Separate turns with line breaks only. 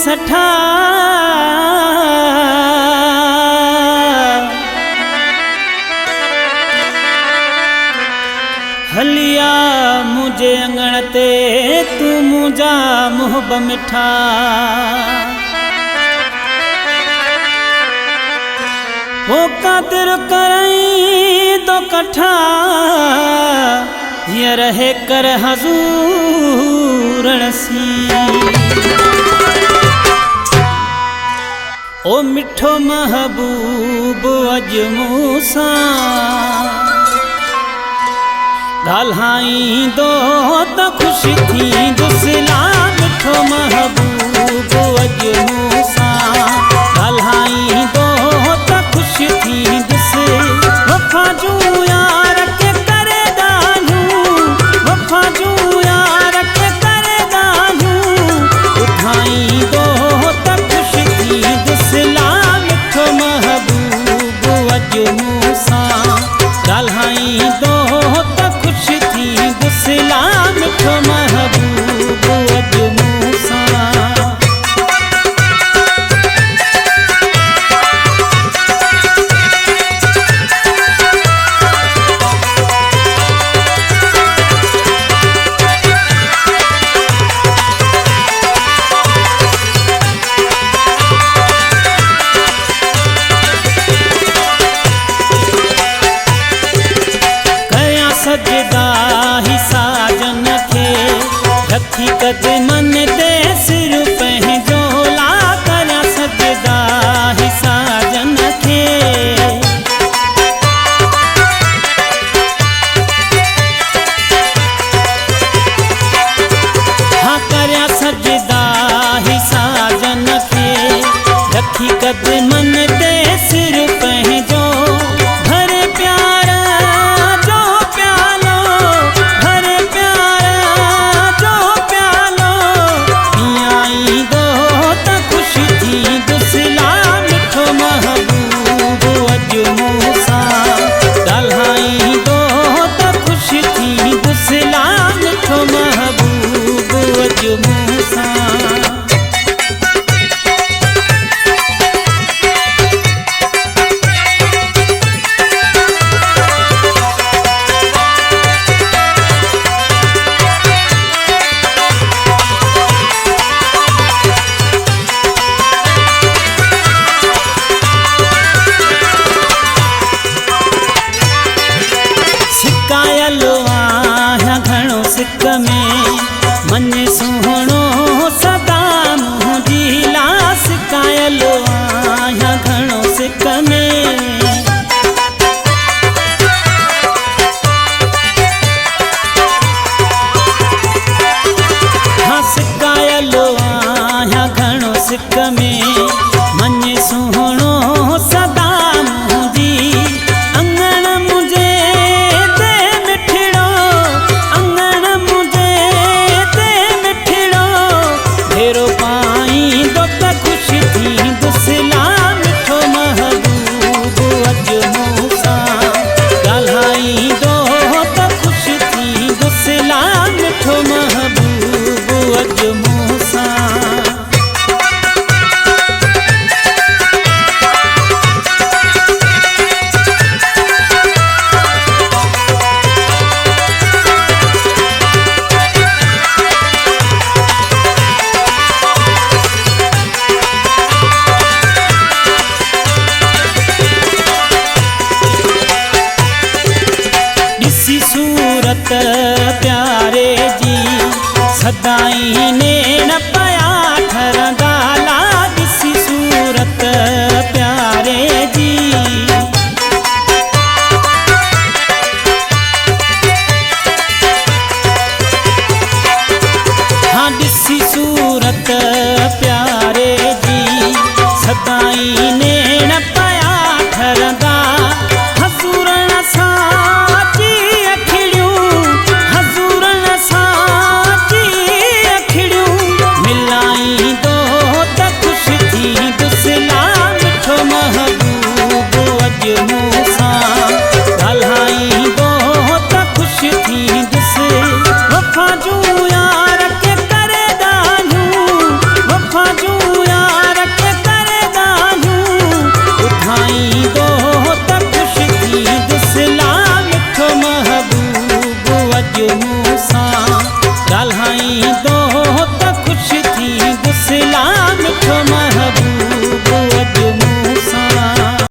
सठा हलिया मुझे अंगण ते तू मुझा मुहब मिठा वो कादिर करई तो कठा ये रहे कर हजूर सी ओ मिठो महबूब अज मूसा ॻाल्हाई दो त खुशी थी दुसला मिठो महबूब अज मूसा ॻाल्हाई दो त खुशी थी दुस वफ़ा जूं यार के करे ॻाल्हियूं वफ़ा जूं यार के करे ॻाल्हियूं ॿुधाई दो त खुशी थी दुसला मिठो महबूब अज मूसा ॻाल्हाई दो त खुशी थी दुसला मिठो महबूब अज मूसा सजदा ही साजन खे रखी कदमन ते सिर पंहिंजो ला करियां सजदा ही साजन खे हाँ करियां सजदा ही साजन खे रखी कदमन ते सिर पंहिंजो सिक में मन सुहणो सदा मुंहिंजी लास कायलो आहियां घणो सिक में हाँ सिकायलो आहियां घणो सिक में मन सुहणो सदा मुंहिंजी अंगण मुंहिंजे फेरो पाई दो त खुशी थी दुसला मिठो महबूब अज मूसा ॻाल्हाई दो त खुशी थी दुसला मिठो महबूब अज मूसा सूरत प्यारे जी सदाई नेण पया ठरंदा ला ॾिसी सूरत प्यारे जी हाँ ॾिसी सूरत प्यारे जी सदाई नेण पया ठरंदा हज़ूरन सां हज़ूरन सां अखिड़ियूं मिठो